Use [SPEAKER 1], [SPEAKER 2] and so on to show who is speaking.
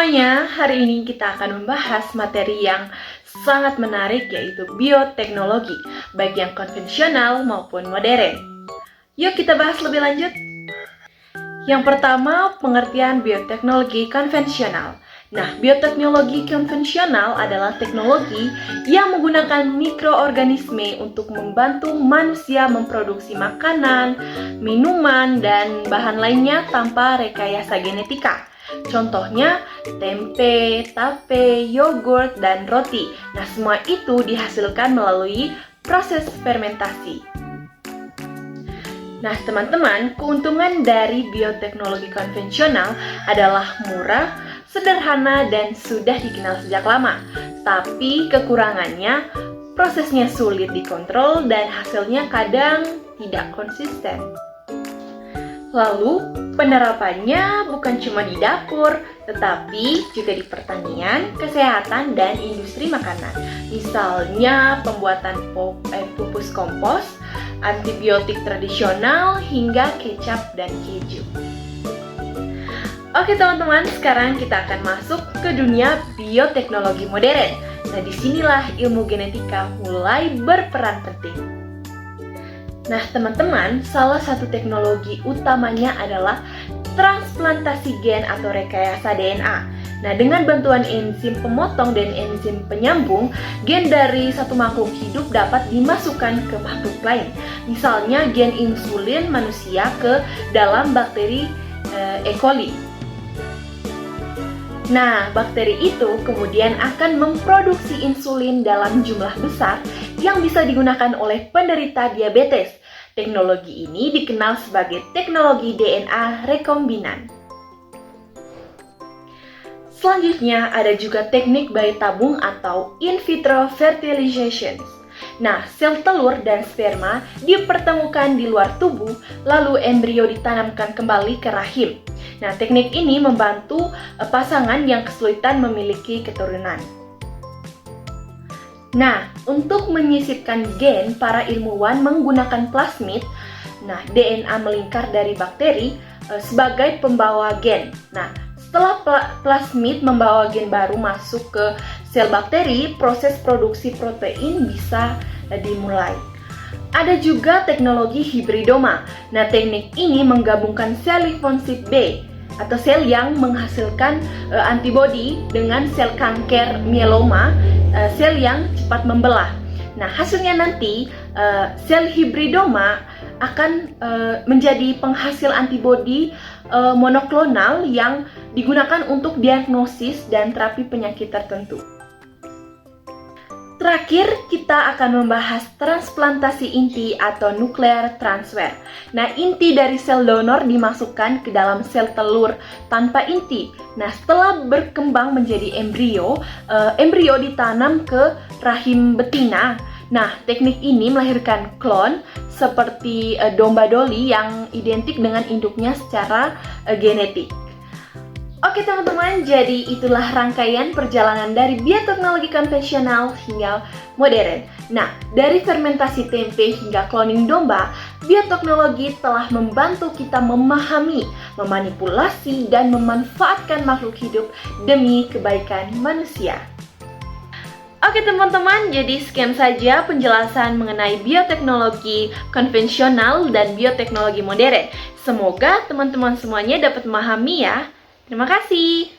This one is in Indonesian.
[SPEAKER 1] semuanya, hari ini kita akan membahas materi yang sangat menarik, yaitu bioteknologi, baik yang konvensional maupun modern. Yuk kita bahas lebih lanjut. Yang pertama, pengertian bioteknologi konvensional. Nah, bioteknologi konvensional adalah teknologi yang menggunakan mikroorganisme untuk membantu manusia memproduksi makanan, minuman, dan bahan lainnya tanpa rekayasa genetika. Contohnya tempe, tape, yogurt, dan roti. Nah, semua itu dihasilkan melalui proses fermentasi. Nah, teman-teman, keuntungan dari bioteknologi konvensional adalah murah, sederhana, dan sudah dikenal sejak lama. Tapi kekurangannya, prosesnya sulit dikontrol dan hasilnya kadang tidak konsisten. Lalu, penerapannya bukan cuma di dapur, tetapi juga di pertanian, kesehatan, dan industri makanan. Misalnya, pembuatan pupus kompos, antibiotik tradisional, hingga kecap dan keju. Oke teman-teman, sekarang kita akan masuk ke dunia bioteknologi modern. Nah, disinilah ilmu genetika mulai berperan penting. Nah teman-teman, salah satu teknologi utamanya adalah transplantasi gen atau rekayasa DNA. Nah, dengan bantuan enzim pemotong dan enzim penyambung, gen dari satu makhluk hidup dapat dimasukkan ke makhluk lain. Misalnya gen insulin manusia ke dalam bakteri E. coli. Nah, bakteri itu kemudian akan memproduksi insulin dalam jumlah besar yang bisa digunakan oleh penderita diabetes. Teknologi ini dikenal sebagai teknologi DNA rekombinan. Selanjutnya ada juga teknik bayi tabung atau in vitro fertilization. Nah, sel telur dan sperma dipertemukan di luar tubuh, lalu embrio ditanamkan kembali ke rahim. Nah, teknik ini membantu pasangan yang kesulitan memiliki keturunan. Nah, untuk menyisipkan gen, para ilmuwan menggunakan plasmid. Nah, DNA melingkar dari bakteri sebagai pembawa gen. Nah, setelah plasmid membawa gen baru masuk ke sel bakteri, proses produksi protein bisa dimulai. Ada juga teknologi hibridoma. Nah, teknik ini menggabungkan sel limfosit B atau sel yang menghasilkan antibodi dengan sel kanker mieloma, sel yang cepat membelah. Nah, hasilnya nanti sel hibridoma akan menjadi penghasil antibodi monoklonal yang digunakan untuk diagnosis dan terapi penyakit tertentu. Terakhir, kita akan membahas transplantasi inti atau nuclear transfer. Nah, inti dari sel donor dimasukkan ke dalam sel telur tanpa inti. Nah, setelah berkembang menjadi embrio, embrio ditanam ke rahim betina. Nah, teknik ini melahirkan klon seperti domba doli yang identik dengan induknya secara genetik. Oke teman-teman, jadi itulah rangkaian perjalanan dari bioteknologi konvensional hingga modern. Nah, dari fermentasi tempe hingga cloning domba, bioteknologi telah membantu kita memahami, memanipulasi, dan memanfaatkan makhluk hidup demi kebaikan manusia. Oke teman-teman, jadi sekian saja penjelasan mengenai bioteknologi konvensional dan bioteknologi modern. Semoga teman-teman semuanya dapat memahami ya. Terima kasih.